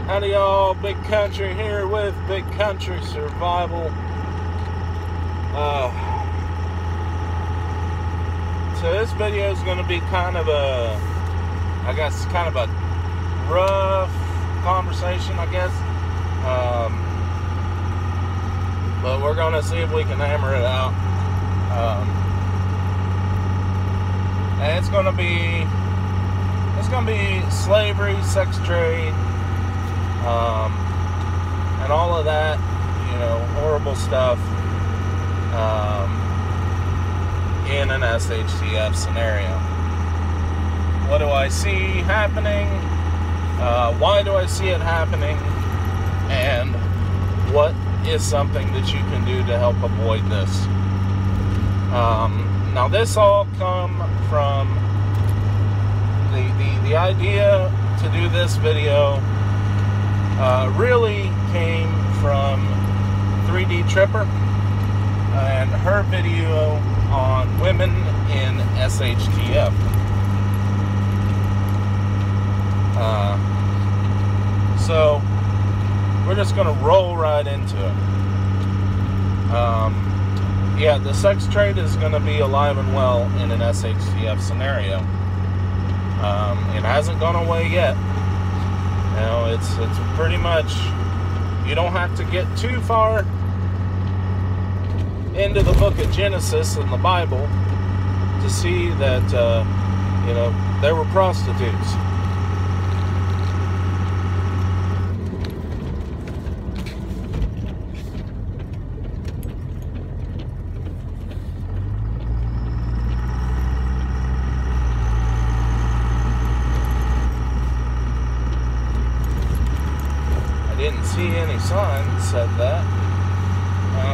Howdy y'all, Big Country here with Big Country Survival. So this video is going to be kind of a rough conversation, I guess. But we're going to see if we can hammer it out. And it's going to be slavery, sex trade, and all of that, horrible stuff, in an SHTF scenario. What do I see happening? Why do I see it happening? And what is something that you can do to help avoid this? Now this all come from the idea to do this video really came from 3D Tripper and her video on women in SHTF. So we're just going to roll right into it. Yeah, the sex trade is going to be alive and well in an SHTF scenario. It hasn't gone away yet. It's pretty much, you don't have to get too far into the book of Genesis in the Bible to see that, there were prostitutes. Didn't see any sign that said that.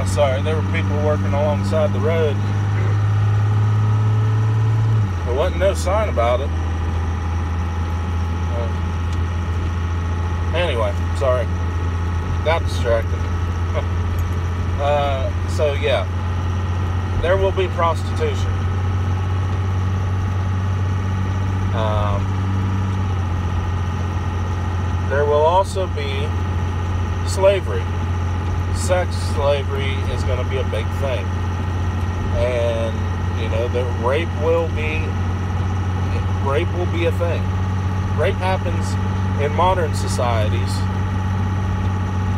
Sorry, there were people working alongside the road. There wasn't no sign about it. Anyway, sorry. Got distracted. So yeah, there will be prostitution. There will also be slavery. Sex slavery is going to be a big thing, and the rape will be a thing. Rape happens in modern societies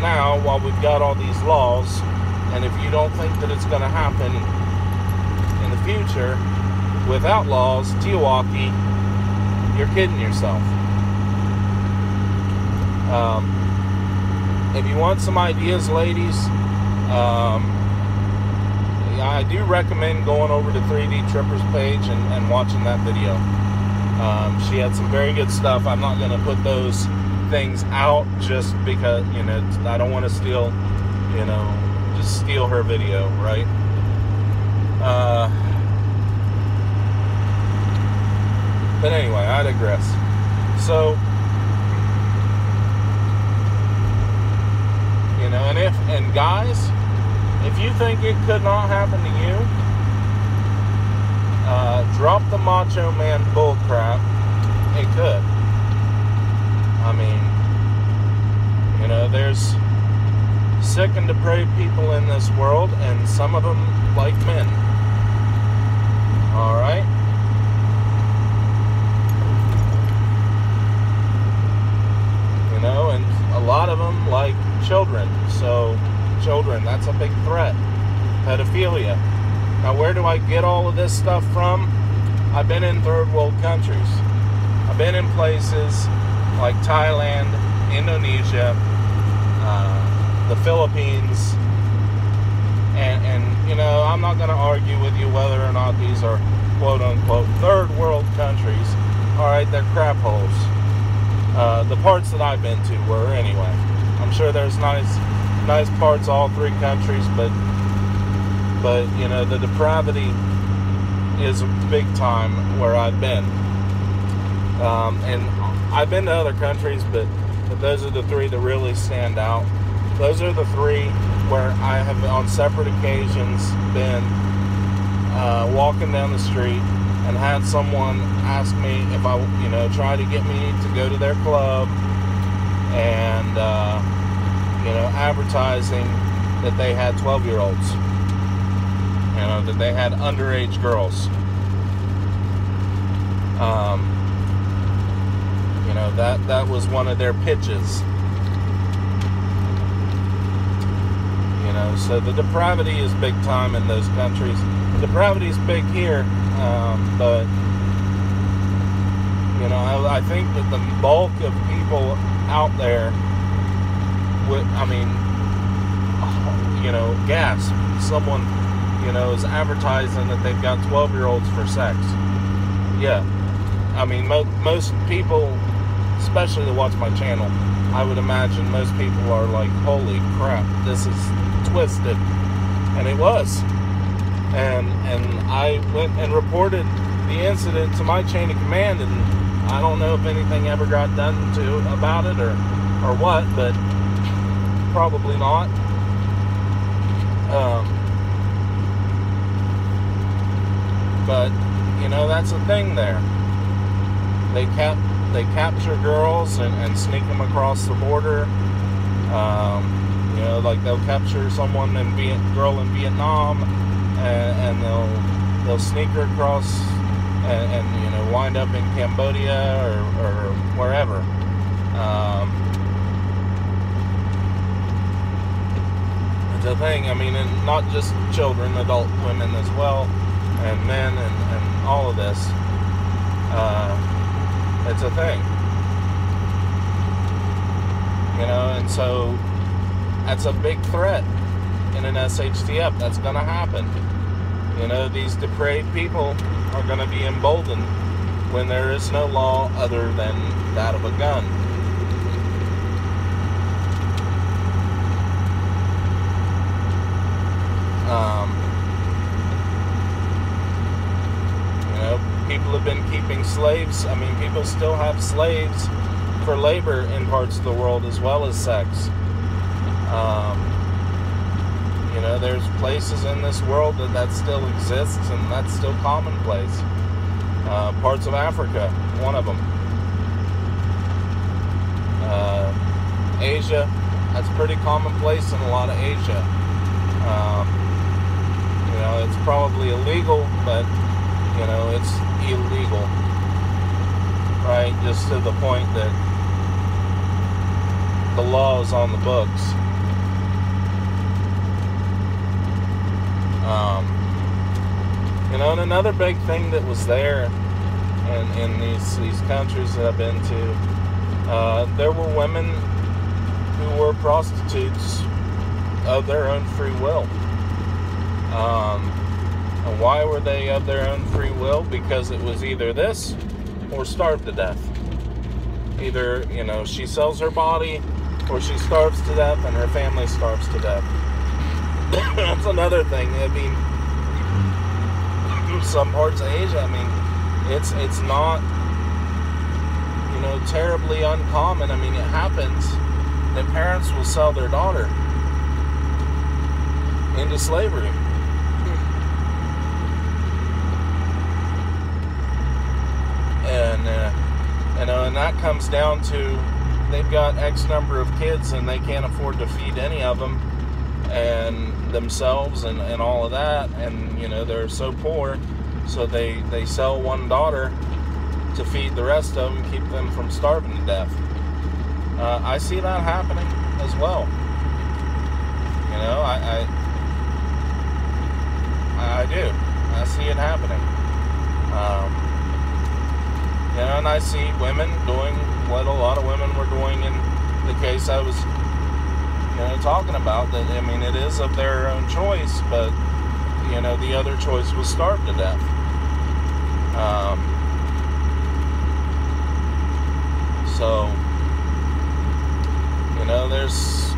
now while we've got all these laws, and if you don't think that it's going to happen in the future without laws, Tiwaki, you're kidding yourself. If you want some ideas, ladies, I do recommend going over to 3D Tripper's page and watching that video. She had some very good stuff. I'm not going to put those things out just because, I don't want to steal, just steal her video, right? But anyway, I digress. So, and guys, if you think it could not happen to you, drop the macho man bull crap. It could. I mean, there's sick and depraved people in this world, and some of them like men. All right? And a lot of them like children. So, children, that's a big threat. Pedophilia. Now, where do I get all of this stuff from? I've been in third world countries. I've been in places like Thailand, Indonesia, the Philippines, and I'm not going to argue with you whether or not these are quote-unquote third world countries. All right, they're crap holes. The parts that I've been to were, anyway. I'm sure there's nice parts all three countries, but the depravity is big time where I've been. And I've been to other countries, but those are the three that really stand out. Those are the three where I have on separate occasions been walking down the street and had someone ask me if I, try to get me to go to their club and advertising that they had 12-year-olds, that they had underage girls. That was one of their pitches. So the depravity is big time in those countries. The depravity is big here, but I think that the bulk of people out there would, gasp. Someone, is advertising that they've got 12-year-olds for sex. Yeah. Most people, especially that watch my channel, I would imagine most people are like, holy crap, this is twisted. And it was. And I went and reported the incident to my chain of command, and I don't know if anything ever got done about it or what, but probably not. But that's the thing there. They capture girls and sneak them across the border. Like they'll capture someone girl in Vietnam, and they'll sneak her across and wind up in Cambodia or wherever. It's a thing. And not just children, adult women as well, and men, and all of this. It's a thing. And so that's a big threat in an SHTF. That's going to happen. These depraved people are going to be emboldened when there is no law other than that of a gun. People have been keeping slaves. People still have slaves for labor in parts of the world as well as sex. There's places in this world that still exists, and that's still commonplace. Parts of Africa, one of them. Asia, that's pretty commonplace in a lot of Asia. It's probably illegal, but it's illegal, right? Just to the point that the law is on the books. And another big thing that was there in these countries that I've been to, there were women who were prostitutes of their own free will. And why were they of their own free will? Because it was either this or starve to death. Either, she sells her body or she starves to death and her family starves to death. That's another thing. Some parts of Asia, it's not, terribly uncommon. It happens that parents will sell their daughter into slavery. And that comes down to they've got X number of kids and they can't afford to feed any of them and themselves and all of that, and they're so poor, so they sell one daughter to feed the rest of them, keep them from starving to death. I see that happening as well. I do. I see it happening. And I see women doing what a lot of women were doing in the case I was, talking about. That it is of their own choice, but the other choice was starve to death. So there's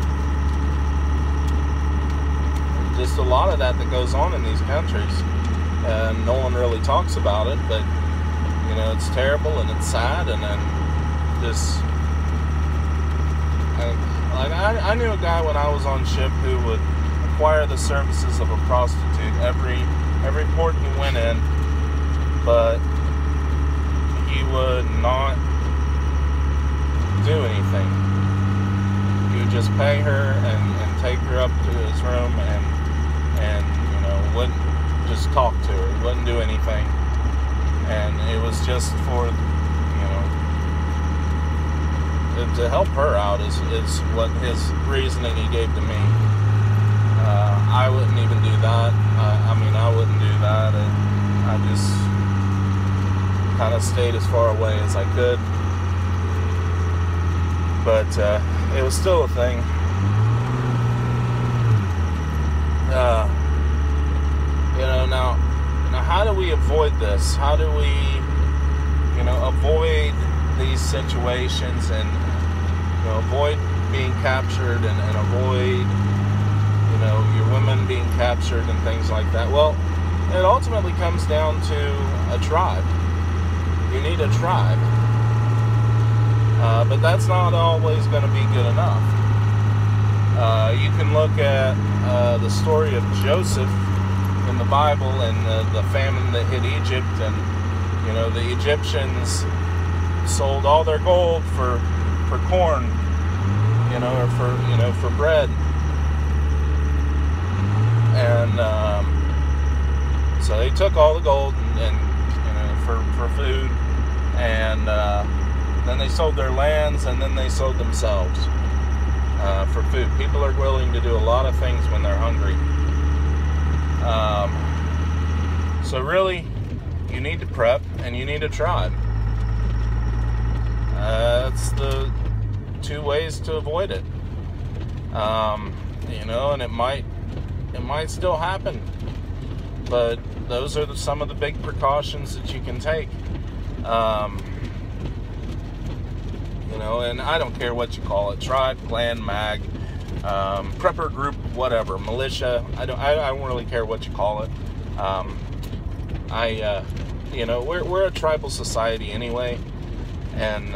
just a lot of that goes on in these countries, and no one really talks about it, but it's terrible and it's sad. And then just I knew a guy when I was on ship who would acquire the services of a prostitute every port he went in, but he would not do anything. just pay her and take her up to his room and wouldn't just talk to her. He wouldn't do anything. And it was just for, to help her out is what his reasoning he gave to me. I wouldn't even do that. I wouldn't do that. I just kind of stayed as far away as I could. But it was still a thing. Now how do we avoid this? How do we, avoid these situations and, avoid being captured and avoid, your women being captured and things like that? Well, it ultimately comes down to a tribe. You need a tribe. But that's not always going to be good enough. You can look at the story of Joseph in the Bible and the famine that hit Egypt, and the Egyptians sold all their gold for corn, or for bread, and so they took all the gold and for food, and then they sold their lands, and then they sold themselves for food. People are willing to do a lot of things when they're hungry. So really, you need to prep and you need a tribe. That's the two ways to avoid it. And it might still happen, but those are some of the big precautions that you can take. And I don't care what you call it: tribe, clan, mag, prepper group, whatever, militia. I don't really care what you call it. We're a tribal society anyway, and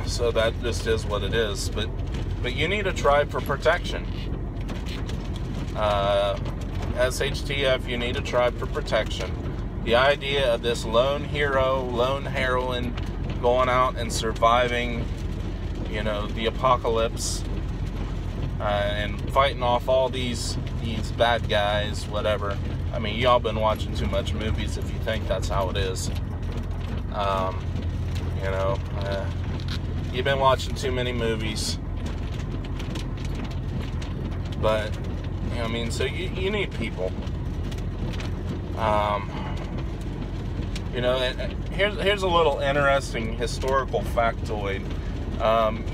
so that just is what it is. But you need a tribe for protection. SHTF, you need a tribe for protection. The idea of this lone hero, lone heroine going out and surviving, the apocalypse, and fighting off all these bad guys, whatever. Y'all been watching too much movies if you think that's how it is. You've been watching too many movies. But, so you need people. Here's a little interesting historical factoid.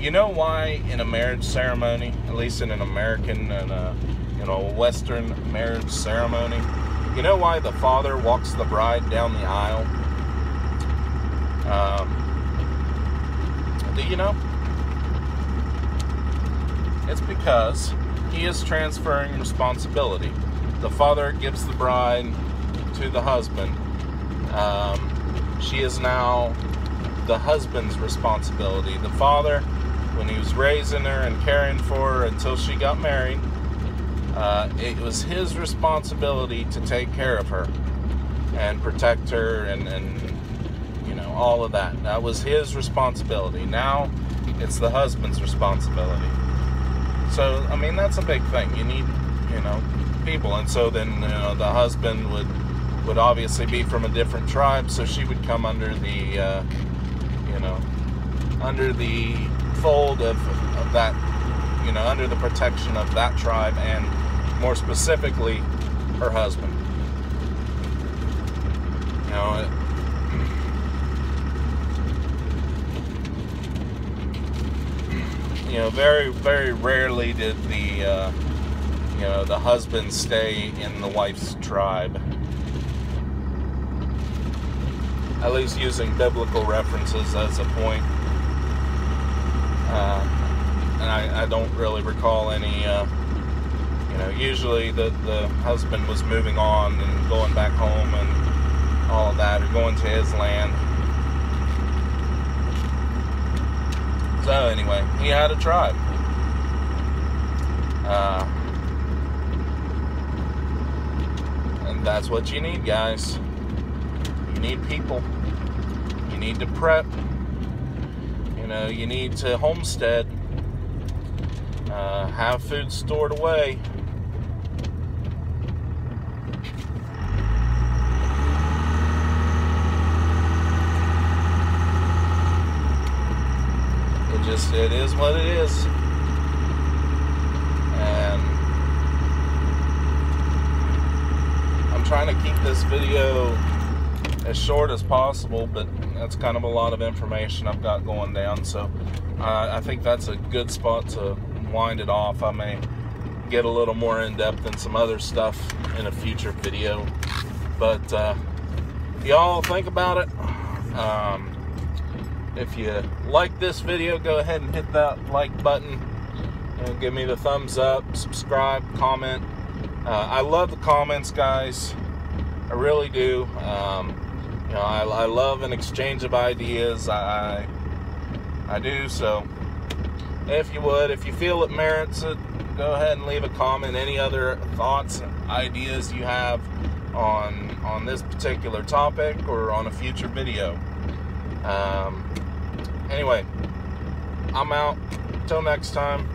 You know why in a marriage ceremony, at least in an American and Western marriage ceremony, you know why the father walks the bride down the aisle? Do you know? It's because he is transferring responsibility. The father gives the bride to the husband. She is now the husband's responsibility. The father, when he was raising her and caring for her until she got married, it was his responsibility to take care of her and protect her and all of that. That was his responsibility. Now it's the husband's responsibility. So, that's a big thing. You need, people. And so then, the husband would obviously be from a different tribe, so she would come under the, under the fold of that, under the protection of that tribe, and more specifically, her husband. Very, very rarely did the husband stay in the wife's tribe. At least using biblical references as a point. And I don't really recall any, usually the husband was moving on and going back home and all of that, or going to his land. So anyway, he had a tribe. And that's what you need, guys. You need people. You need to prep. You know, you need to homestead, have food stored away. It is what it is. And I'm trying to keep this video as short as possible, but that's kind of a lot of information I've got going down, so I think that's a good spot to wind it off. I may get a little more in-depth in some other stuff in a future video, but y'all think about it. If you like this video, go ahead and hit that like button and give me the thumbs up, subscribe, comment. I love the comments, guys. I really do. You know, I love an exchange of ideas. I do. So if you feel it merits it, go ahead and leave a comment. Any other thoughts and ideas you have on this particular topic or on a future video. Anyway, I'm out. Till next time,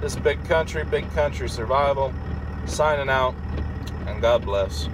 this is Big Country Survival, signing out, and God bless.